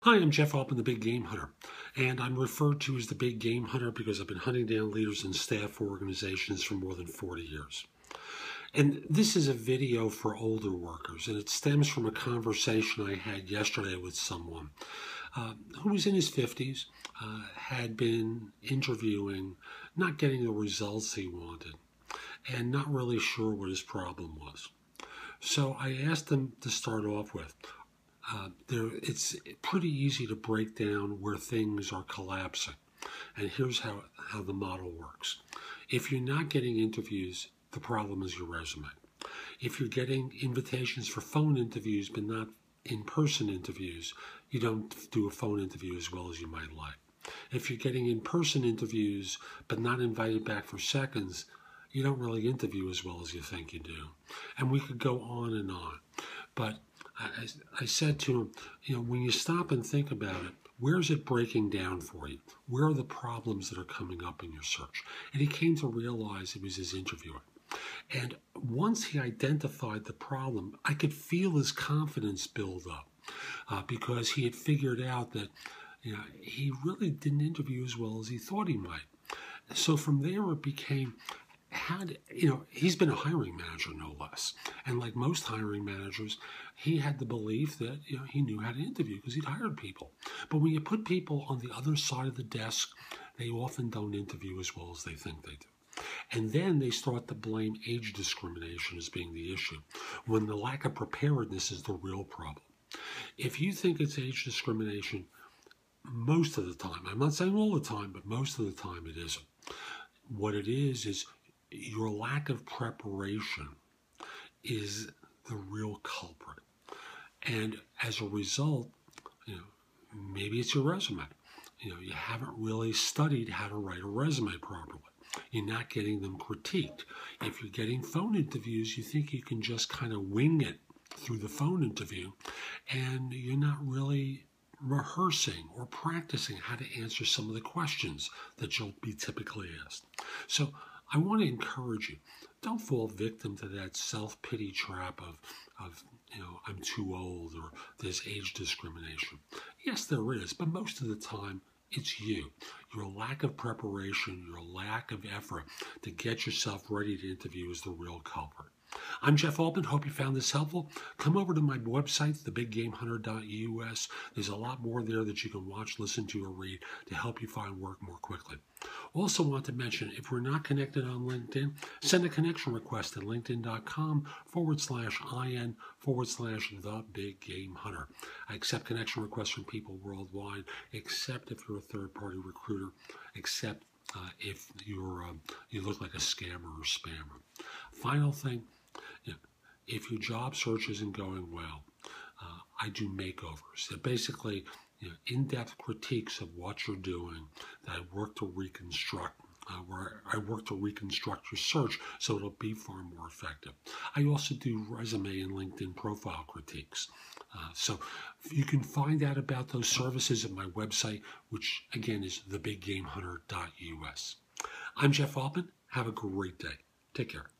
Hi, I'm Jeff Altman, the Big Game Hunter, and I'm referred to as the Big Game Hunter because I've been hunting down leaders and staff for organizations for more than 40 years. And this is a video for older workers, and it stems from a conversation I had yesterday with someone who was in his 50s, had been interviewing, not getting the results he wanted, and not really sure what his problem was. So I asked him to start off with, it's pretty easy to break down where things are collapsing. And here's how the model works. If you're not getting interviews, the problem is your resume. If you're getting invitations for phone interviews but not in-person interviews, you don't do a phone interview as well as you might like. If you're getting in-person interviews but not invited back for seconds, you don't really interview as well as you think you do. And we could go on and on. But I said to him, when you stop and think about it, where's it breaking down for you? Where are the problems that are coming up in your search? And he came to realize it was his interviewer. And once he identified the problem, I could feel his confidence build up because he had figured out that he really didn't interview as well as he thought he might. So from there it became, he's been a hiring manager, no less. And like most hiring managers, he had the belief that, he knew how to interview because he'd hired people. But when you put people on the other side of the desk, they often don't interview as well as they think they do. And then they start to blame age discrimination as being the issue, when the lack of preparedness is the real problem. If you think it's age discrimination, most of the time, I'm not saying all the time, but most of the time it isn't. What it is your lack of preparation is the real culprit. And as a result, maybe it's your resume. You haven't really studied how to write a resume properly. You're not getting them critiqued. If you're getting phone interviews, you think you can just kind of wing it through the phone interview, and you're not really rehearsing or practicing how to answer some of the questions that you'll be typically asked. So I want to encourage you, don't fall victim to that self-pity trap of I'm too old or there's age discrimination. Yes, there is, but most of the time it's you. Your lack of preparation, your lack of effort to get yourself ready to interview is the real culprit. I'm Jeff Altman. Hope you found this helpful. Come over to my website, thebiggamehunter.us. There's a lot more there that you can watch, listen to, or read to help you find work more quickly. Also want to mention, if we're not connected on LinkedIn, send a connection request at linkedin.com/in/thebiggamehunter. I accept connection requests from people worldwide, except if you're a third-party recruiter, except if you look like a scammer or spammer. Final thing, if your job search isn't going well, I do makeovers. They're basically in-depth critiques of what you're doing that I work to reconstruct, where I work to reconstruct your search so it'll be far more effective. I also do resume and LinkedIn profile critiques. So you can find out about those services at my website, which again is thebiggamehunter.us. I'm Jeff Altman. Have a great day. Take care.